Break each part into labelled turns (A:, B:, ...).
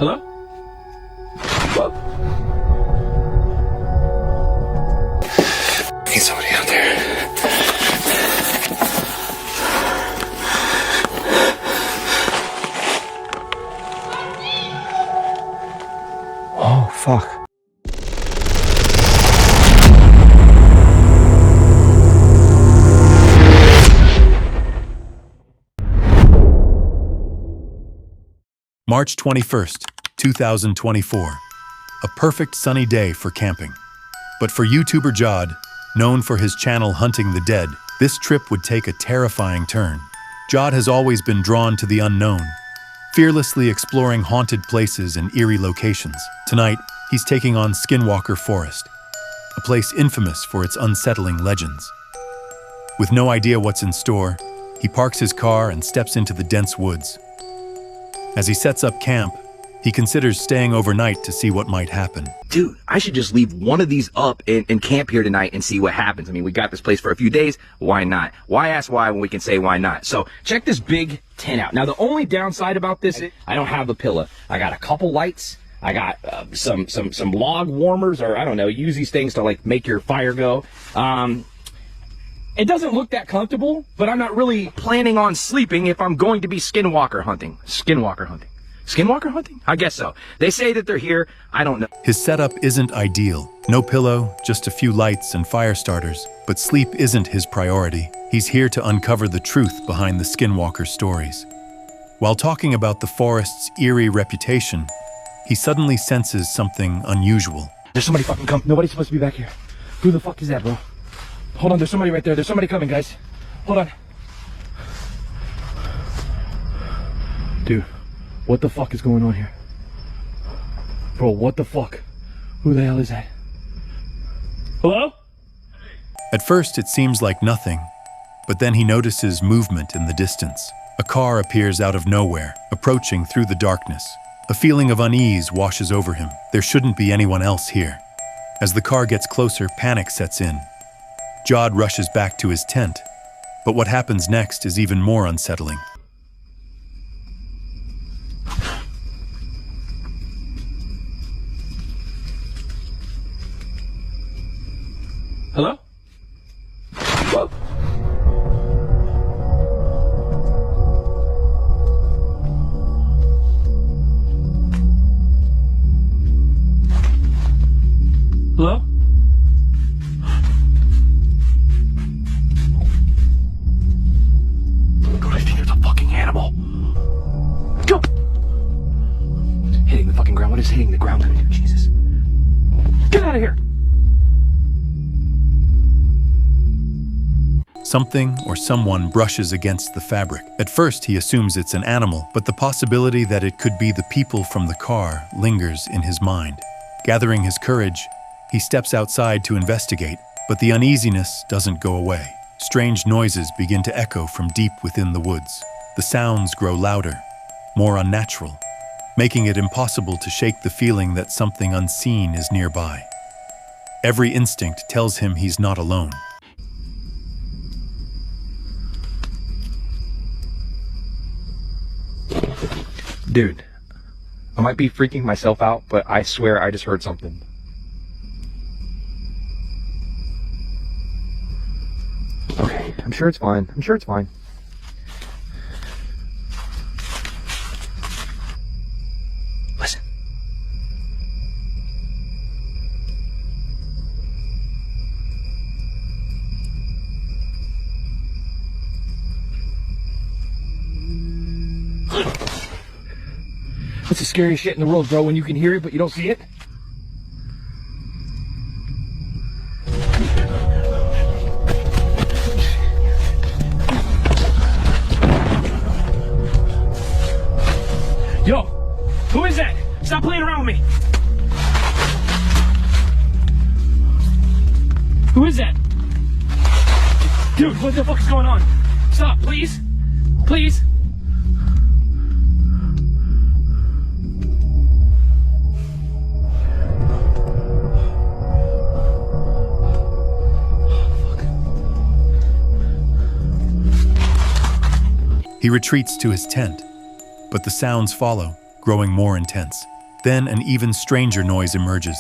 A: Hello? Whoa.
B: Need somebody out there. Oh, fuck.
C: March 21st, 2024. A perfect sunny day for camping. But for YouTuber Jod, known for his channel Hunting the Dead, this trip would take a terrifying turn. Jod has always been drawn to the unknown, fearlessly exploring haunted places and eerie locations. Tonight, he's taking on Skinwalker Forest, a place infamous for its unsettling legends. With no idea what's in store, he parks his car and steps into the dense woods. As he sets up camp, he considers staying overnight to see what might happen.
D: Dude, I should just leave one of these up and camp here tonight and see what happens. I mean, we got this place for a few days. Why not? Why ask why when we can say why not? So check this big tent out. Now, the only downside about this, I don't have a pillow. I got a couple lights. I got some log warmers, or I don't know, use these things to like make your fire go. It doesn't look that comfortable, but I'm not really planning on sleeping if I'm going to be skinwalker hunting. Skinwalker hunting? Skinwalker hunting? I guess so. They say that they're here. I don't know.
C: His setup isn't ideal. No pillow, just a few lights and fire starters. But sleep isn't his priority. He's here to uncover the truth behind the Skinwalker stories. While talking about the forest's eerie reputation, he suddenly senses something unusual.
A: There's somebody fucking coming. Nobody's supposed to be back here. Who the fuck is that, bro? Hold on, there's somebody right there. There's somebody coming, guys. Hold on. Dude, what the fuck is going on here? Bro, what the fuck? Who the hell is that? Hello?
C: At first, it seems like nothing, but then he notices movement in the distance. A car appears out of nowhere, approaching through the darkness. A feeling of unease washes over him. There shouldn't be anyone else here. As the car gets closer, panic sets in. Jod rushes back to his tent, but what happens next is even more unsettling.
A: Hello? Whoa. Hello? God, I think there's a fucking animal. Go! Hitting the fucking ground. What is hitting the ground gonna do? Jesus. Get out of here!
C: Something or someone brushes against the fabric. At first, he assumes it's an animal, but the possibility that it could be the people from the car lingers in his mind. Gathering his courage, he steps outside to investigate, but the uneasiness doesn't go away. Strange noises begin to echo from deep within the woods. The sounds grow louder, more unnatural, making it impossible to shake the feeling that something unseen is nearby. Every instinct tells him he's not alone.
D: Dude, I might be freaking myself out, but I swear I just heard something. Okay, I'm sure it's fine. I'm sure it's fine. Listen.
A: That's the scariest shit in the world, bro, when you can hear it but you don't see it. Yo, who is that? Stop playing around with me. Who is that? Dude, what the fuck is going on? Stop, please. Please.
C: He retreats to his tent, but the sounds follow, growing more intense. Then an even stranger noise emerges,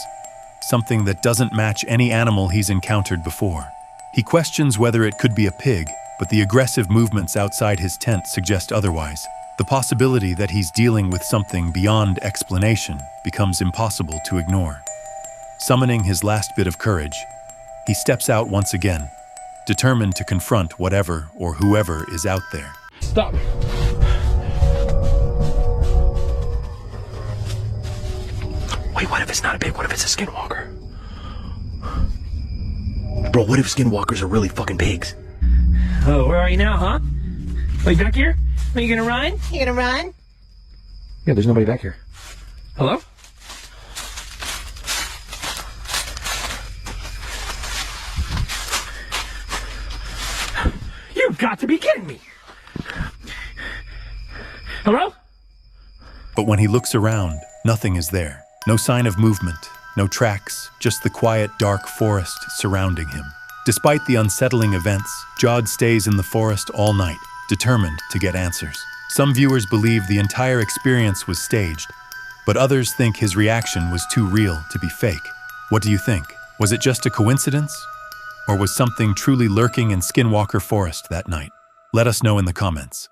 C: something that doesn't match any animal he's encountered before. He questions whether it could be a pig, but the aggressive movements outside his tent suggest otherwise. The possibility that he's dealing with something beyond explanation becomes impossible to ignore. Summoning his last bit of courage, he steps out once again, determined to confront whatever or whoever is out there.
A: Stop.
D: Wait, what if it's not a pig? What if it's a skinwalker? Bro, what if skinwalkers are really fucking pigs?
E: Oh, where are you now, huh? Are you back here? Are you gonna run? You gonna run?
D: Yeah, there's nobody back here.
E: Hello? You've got to be kidding me! Hello?
C: But when he looks around, nothing is there. No sign of movement, no tracks, just the quiet, dark forest surrounding him. Despite the unsettling events, Jod stays in the forest all night, determined to get answers. Some viewers believe the entire experience was staged, but others think his reaction was too real to be fake. What do you think? Was it just a coincidence? Or was something truly lurking in Skinwalker Forest that night? Let us know in the comments.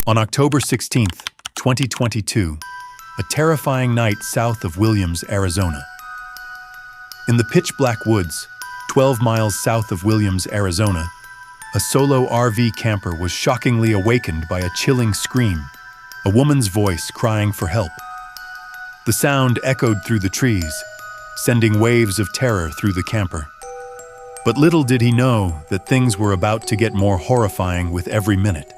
C: On October 16th, 2022, a terrifying night south of Williams, Arizona. In the pitch-black woods, 12 miles south of Williams, Arizona, a solo RV camper was shockingly awakened by a chilling scream, a woman's voice crying for help. The sound echoed through the trees, sending waves of terror through the camper. But little did he know that things were about to get more horrifying with every minute.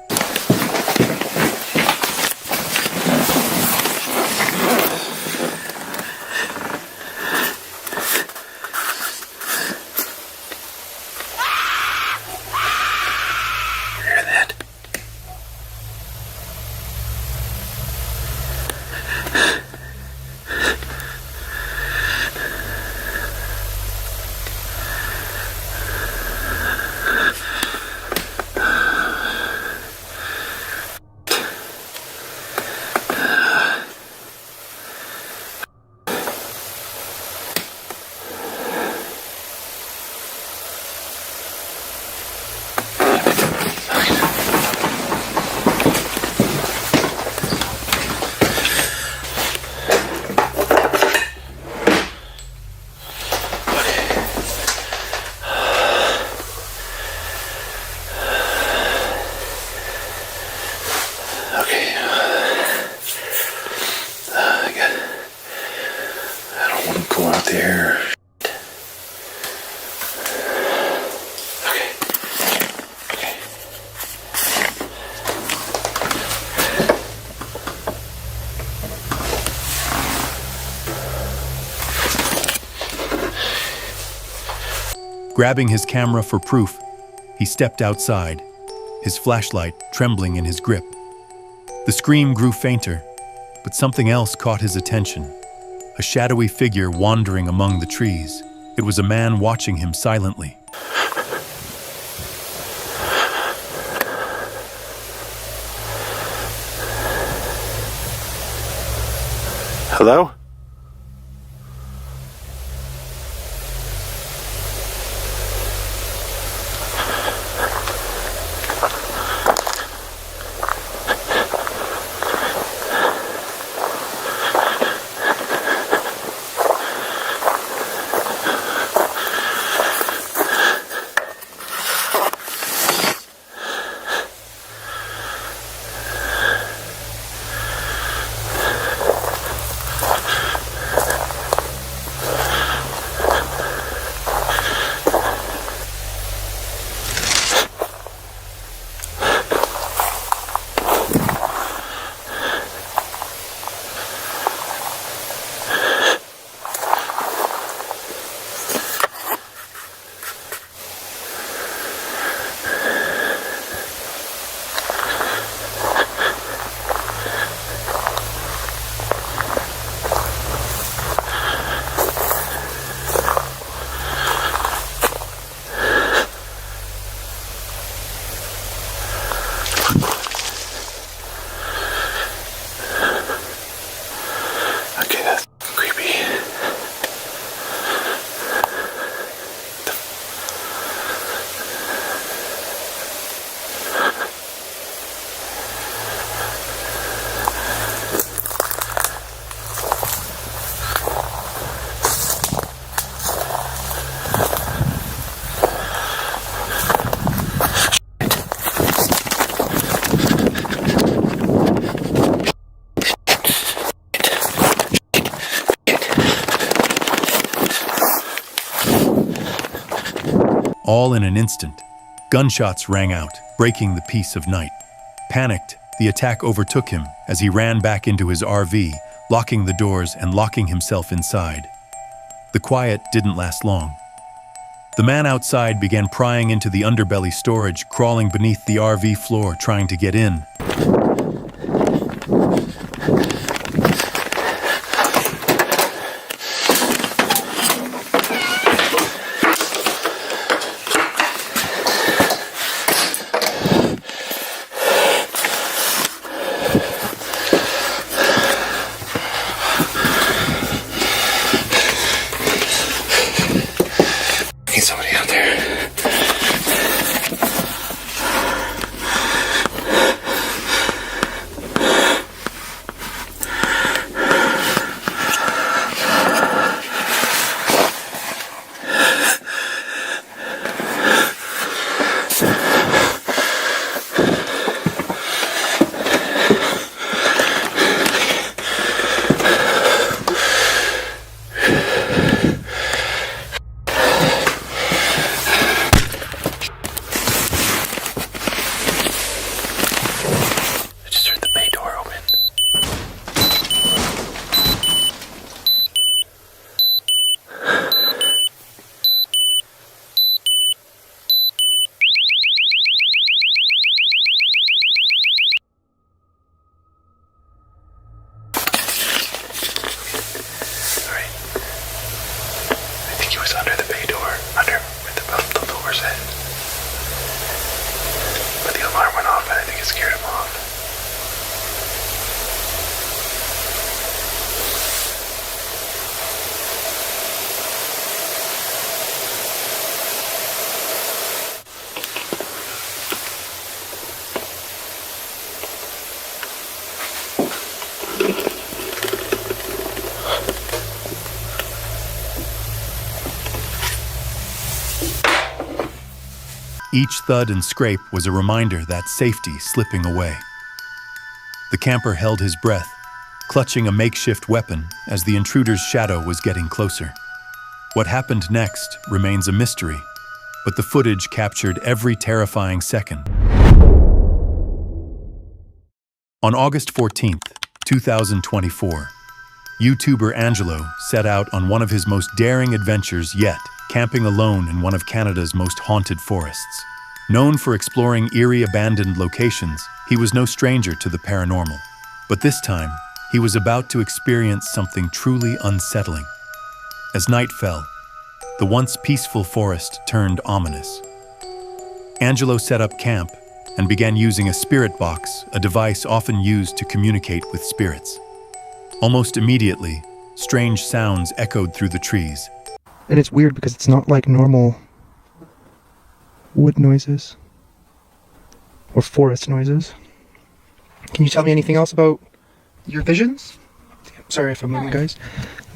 C: Grabbing his camera for proof, he stepped outside, his flashlight trembling in his grip. The scream grew fainter, but something else caught his attention. A shadowy figure wandering among the trees. It was a man watching him silently.
B: Hello?
C: all in an instant. Gunshots rang out, breaking the peace of night. Panicked, the attack overtook him as he ran back into his RV, locking the doors and locking himself inside. The quiet didn't last long. The man outside began prying into the underbelly storage, crawling beneath the RV floor, trying to get in.
B: Somebody out there. Under the bay door, under where the doors at. But the alarm went off and I think it scared him off.
C: Each thud and scrape was a reminder that safety slipping away. The camper held his breath, clutching a makeshift weapon as the intruder's shadow was getting closer. What happened next remains a mystery, but the footage captured every terrifying second. On August 14th, 2024, YouTuber Angelo set out on one of his most daring adventures yet, camping alone in one of Canada's most haunted forests. Known for exploring eerie abandoned locations, he was no stranger to the paranormal. But this time, he was about to experience something truly unsettling. As night fell, the once peaceful forest turned ominous. Angelo set up camp and began using a spirit box, a device often used to communicate with spirits. Almost immediately, strange sounds echoed through the trees.
F: And it's weird because it's not like normal wood noises or forest noises. Can you tell me anything else about your visions? Sorry if I'm moving, guys.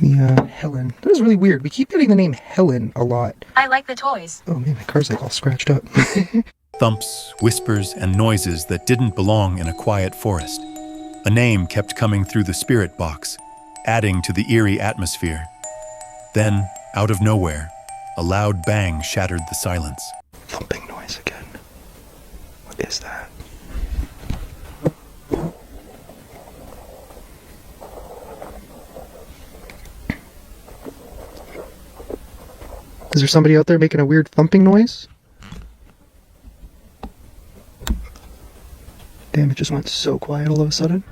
F: Helen. That is really weird. We keep getting the name Helen a lot.
G: I like the toys.
F: Oh man, my car's like all scratched up.
C: Thumps, whispers, and noises that didn't belong in a quiet forest. A name kept coming through the spirit box, adding to the eerie atmosphere. Then, out of nowhere, a loud bang shattered the silence.
F: Thumping noise again. What is that? Is there somebody out there making a weird thumping noise? Damn, it just went so quiet all of a sudden.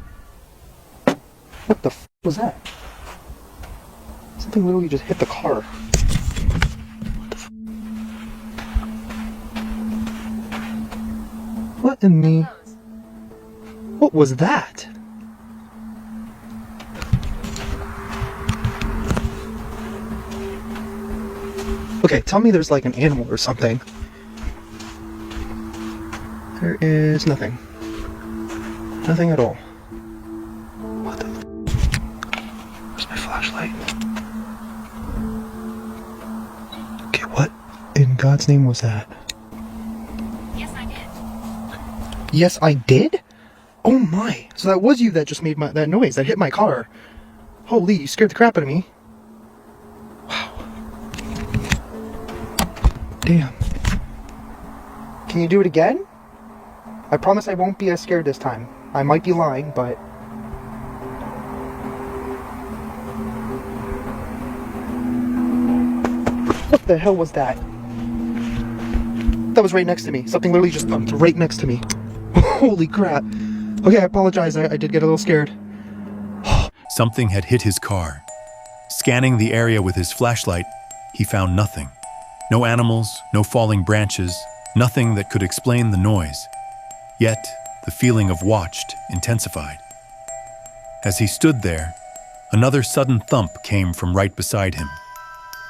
F: What the f was that? Something literally just hit the car. What the f? What in the... What was that? Okay, tell me there's like an animal or something. There is nothing. Nothing at all. What the... Where's my flashlight? Okay, what in God's name was that?
G: Yes, I did.
F: Yes, I did? Oh my. So that was you that just made that noise, that hit my car. Holy, you scared the crap out of me. Wow. Damn. Can you do it again? I promise I won't be as scared this time. I might be lying, but... What the hell was that? That was right next to me. Something literally just thumped right next to me. Holy crap. Okay, I apologize. I did get a little scared.
C: Something had hit his car. Scanning the area with his flashlight, he found nothing. No animals, no falling branches, nothing that could explain the noise. Yet, the feeling of watched intensified. As he stood there, another sudden thump came from right beside him.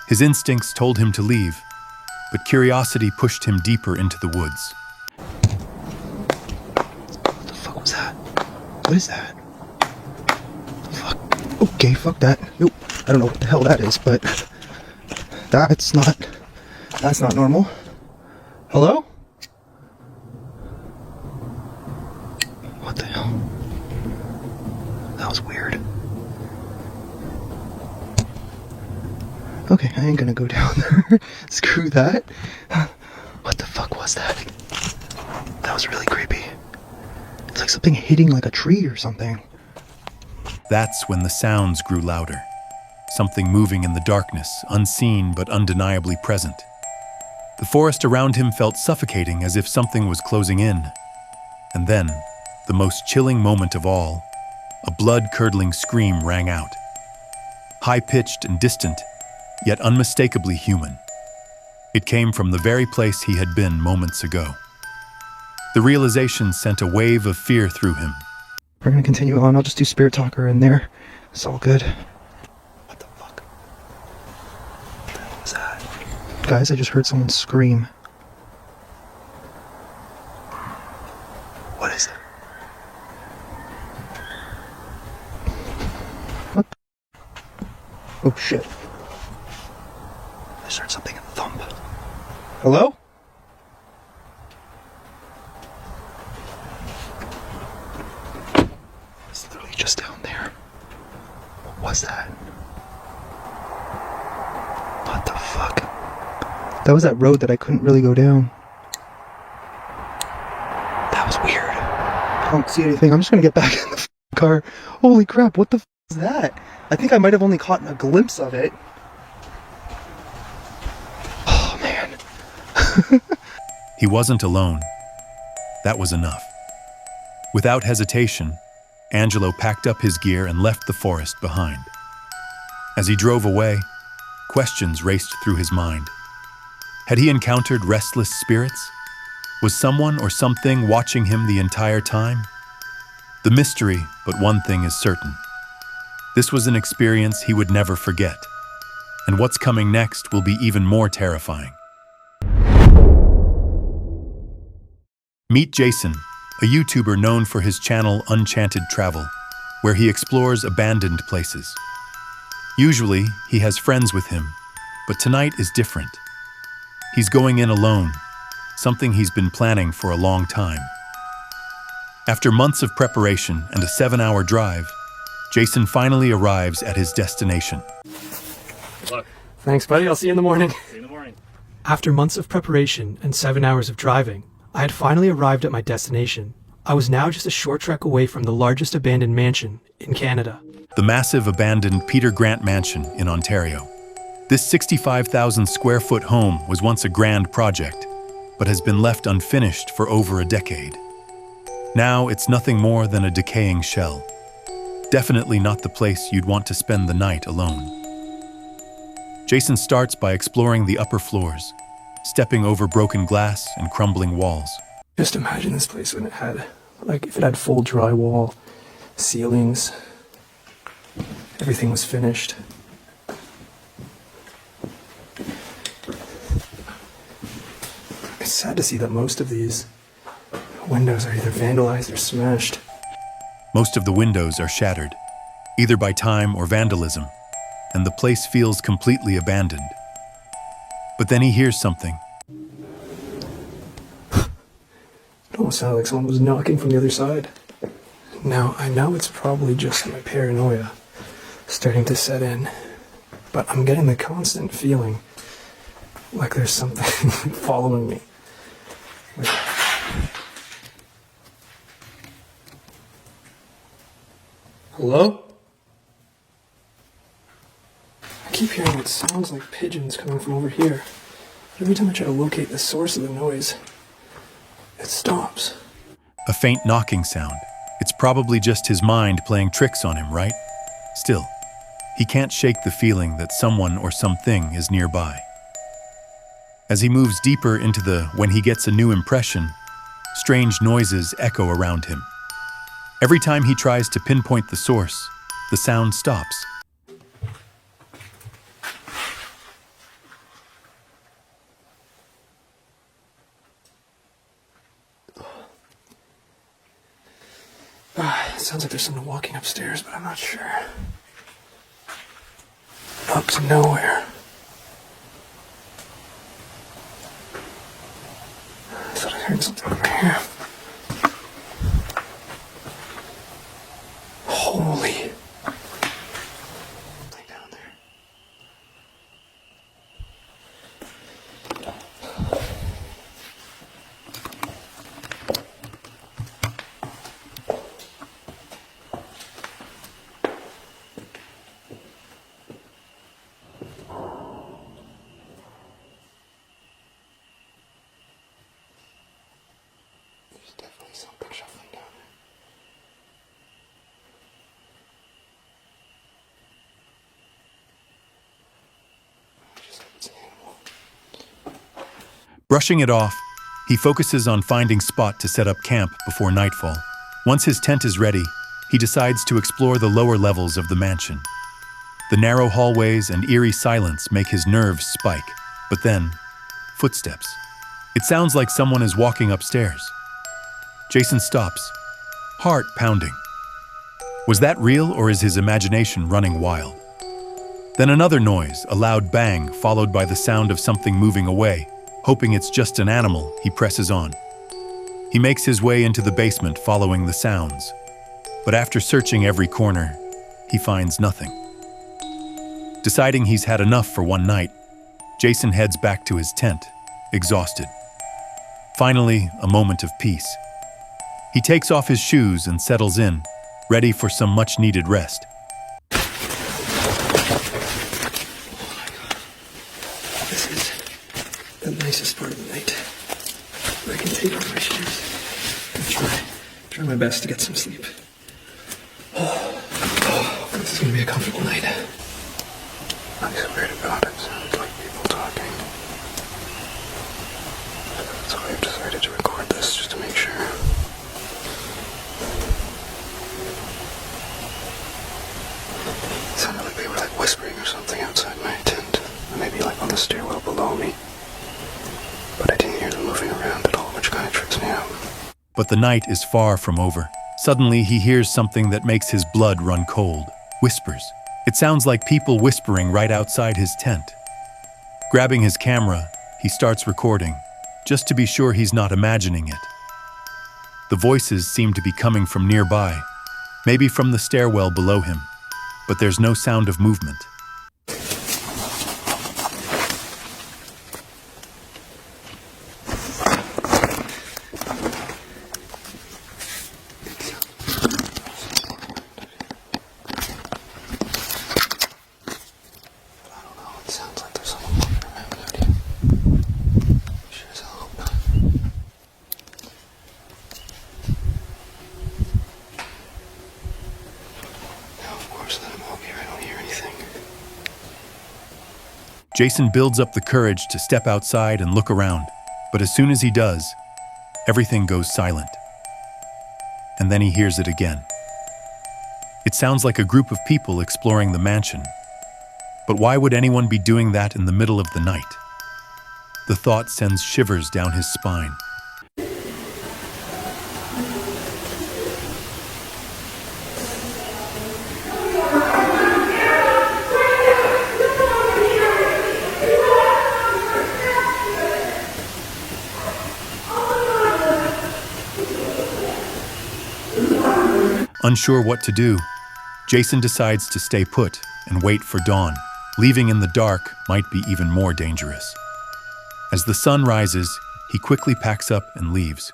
C: His instincts told him to leave, but curiosity pushed him deeper into the woods.
F: What the fuck was that? What is that? Fuck. Okay, fuck that. Nope. I don't know what the hell that is, but that's not normal. Hello? What the hell? That was weird. Okay, I ain't gonna go down there. Screw that. What the fuck was that? That was really creepy. It's like something hitting like a tree or something.
C: That's when the sounds grew louder. Something moving in the darkness, unseen but undeniably present. The forest around him felt suffocating, as if something was closing in. And then, the most chilling moment of all, a blood-curdling scream rang out. High-pitched and distant, yet unmistakably human. It came from the very place he had been moments ago. The realization sent a wave of fear through him.
F: We're gonna continue on. I'll just do Spirit Talker in there. It's all good. What the fuck? What the hell was that? Guys, I just heard someone scream. What is it? What? Oh shit. I just heard something thump. Hello? It's literally just down there. What was that? What the fuck? That was that road that I couldn't really go down. That was weird. I don't see anything. I'm just gonna get back in the car. Holy crap, what the is that? I think I might have only caught a glimpse of it. Oh man.
C: He wasn't alone. That was enough. Without hesitation, Angelo packed up his gear and left the forest behind. As he drove away, questions raced through his mind. Had he encountered restless spirits? Was someone or something watching him the entire time? The mystery, but one thing is certain. This was an experience he would never forget. And what's coming next will be even more terrifying. Meet Jason, a YouTuber known for his channel Unchanted Travel, where he explores abandoned places. Usually, he has friends with him, but tonight is different. He's going in alone, something he's been planning for a long time. After months of preparation and a 7-hour drive, Jason finally arrives at his destination.
A: Good luck.
F: Thanks, buddy. I'll see you in the morning.
A: See you in the morning.
F: After months of preparation and 7 hours of driving, I had finally arrived at my destination. I was now just a short trek away from the largest abandoned mansion in Canada.
C: The massive abandoned Peter Grant Mansion in Ontario. This 65,000 square foot home was once a grand project, but has been left unfinished for over a decade. Now it's nothing more than a decaying shell. Definitely not the place you'd want to spend the night alone. Jason starts by exploring the upper floors, stepping over broken glass and crumbling walls.
F: Just imagine this place when it had, if it had full drywall, ceilings, everything was finished. It's sad to see that most of these windows are either vandalized or smashed.
C: Most of the windows are shattered, either by time or vandalism, and the place feels completely abandoned. But then he hears something.
F: It almost sounded like someone was knocking from the other side. Now, I know it's probably just my paranoia starting to set in, but I'm getting the constant feeling like there's something following me. Hello? I keep hearing what sounds like pigeons coming from over here. But every time I try to locate the source of the noise, it stops.
C: A faint knocking sound. It's probably just his mind playing tricks on him, right? Still, he can't shake the feeling that someone or something is nearby. As he moves deeper into the when he gets a new impression, strange noises echo around him. Every time he tries to pinpoint the source, the sound stops.
F: It sounds like there's someone walking upstairs, but I'm not sure. Up to nowhere. I thought I heard something over here. Holy. Something down there. There's definitely something shuffling down there. I just hope it's an animal.
C: Brushing it off, he focuses on finding spot to set up camp before nightfall. Once his tent is ready, he decides to explore the lower levels of the mansion. The narrow hallways and eerie silence make his nerves spike, but then, footsteps. It sounds like someone is walking upstairs. Jason stops, heart pounding. Was that real, or is his imagination running wild? Then another noise, a loud bang, followed by the sound of something moving away. Hoping it's just an animal, he presses on. He makes his way into the basement following the sounds. But after searching every corner, he finds nothing. Deciding he's had enough for one night, Jason heads back to his tent, exhausted. Finally, a moment of peace. He takes off his shoes and settles in, ready for some much-needed rest.
F: This is the nicest part of the night. I can take off my shoes and try my best to get some sleep. This is gonna be a comfortable night.
B: I swear to God, it sounds like people talking. So I've decided to record this just to make sure. It sounded like they were like whispering or something outside my tent. Or maybe like on the stairwell below me. But I didn't hear them moving around at all, which kind of trips me out.
C: But the night is far from over. Suddenly, he hears something that makes his blood run cold. Whispers. It sounds like people whispering right outside his tent. Grabbing his camera, he starts recording, just to be sure he's not imagining it. The voices seem to be coming from nearby, maybe from the stairwell below him, but there's no sound of movement.
B: It sounds like there's someone walking around out here. Sure as hell hope not. Now, of course, that I'm out here, I don't hear anything.
C: Jason builds up the courage to step outside and look around, but as soon as he does, everything goes silent. And then he hears it again. It sounds like a group of people exploring the mansion. But why would anyone be doing that in the middle of the night? The thought sends shivers down his spine. Unsure what to do, Jason decides to stay put and wait for dawn. Leaving in the dark might be even more dangerous. As the sun rises, he quickly packs up and leaves.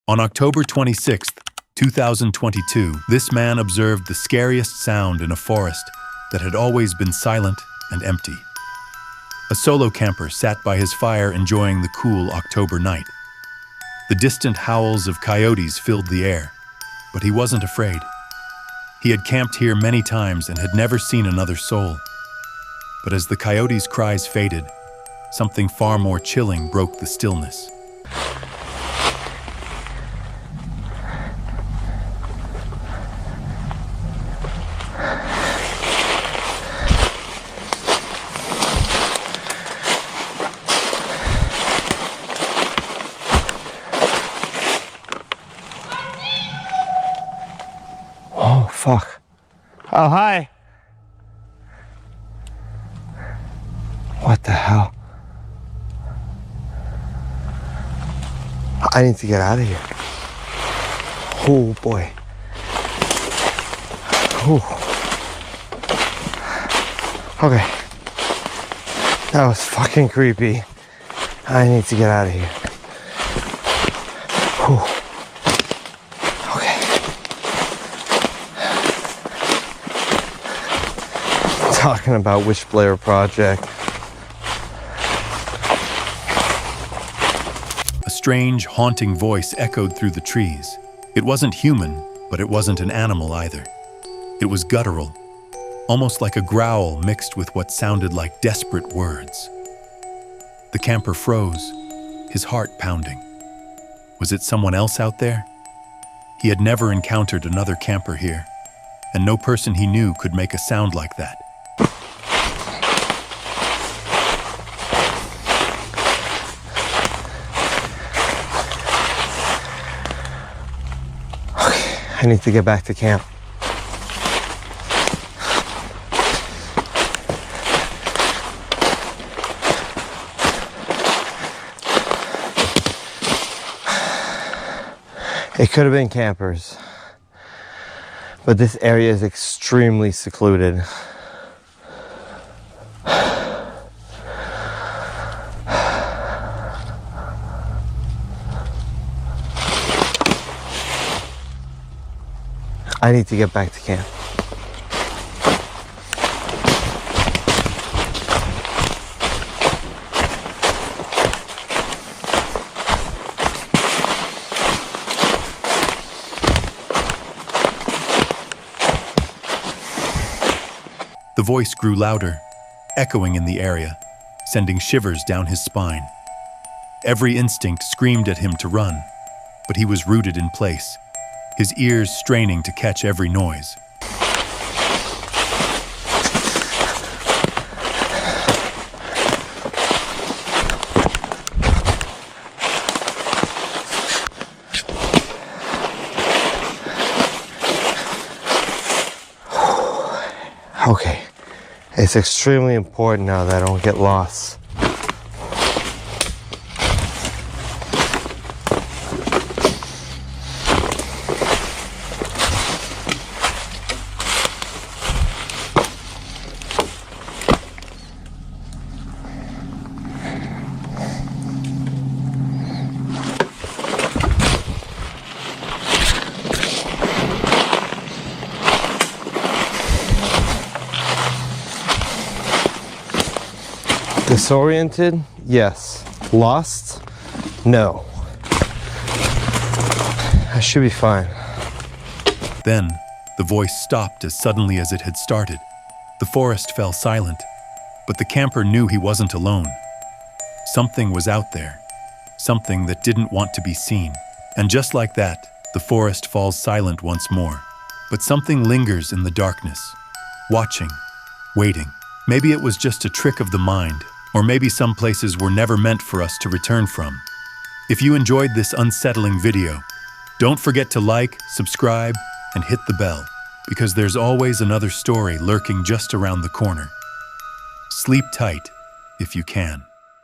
C: On October 26, 2022, this man observed the scariest sound in a forest that had always been silent and empty. A solo camper sat by his fire enjoying the cool October night. The distant howls of coyotes filled the air, but he wasn't afraid. He had camped here many times and had never seen another soul. But as the coyotes' cries faded, something far more chilling broke the stillness.
H: Oh, fuck. Oh, hi. What the hell? I need to get out of here. Oh, boy. Ooh. Okay. That was fucking creepy. I need to get out of here. Ooh. Talking about Wish Blair Project.
C: A strange, haunting voice echoed through the trees. It wasn't human, but it wasn't an animal either. It was guttural, almost like a growl mixed with what sounded like desperate words. The camper froze, his heart pounding. Was it someone else out there? He had never encountered another camper here, and no person he knew could make a sound like that.
H: I need to get back to camp. It could have been campers, but this area is extremely secluded. I need to get back to camp.
C: The voice grew louder, echoing in the area, sending shivers down his spine. Every instinct screamed at him to run, but he was rooted in place, his ears straining to catch every noise.
H: Okay, it's extremely important now that I don't get lost. Disoriented? Yes. Lost? No. I should be fine.
C: Then, the voice stopped as suddenly as it had started. The forest fell silent, but the camper knew he wasn't alone. Something was out there, something that didn't want to be seen. And just like that, the forest falls silent once more. But something lingers in the darkness, watching, waiting. Maybe it was just a trick of the mind, or maybe some places were never meant for us to return from. If you enjoyed this unsettling video, don't forget to like, subscribe, and hit the bell, because there's always another story lurking just around the corner. Sleep tight if you can.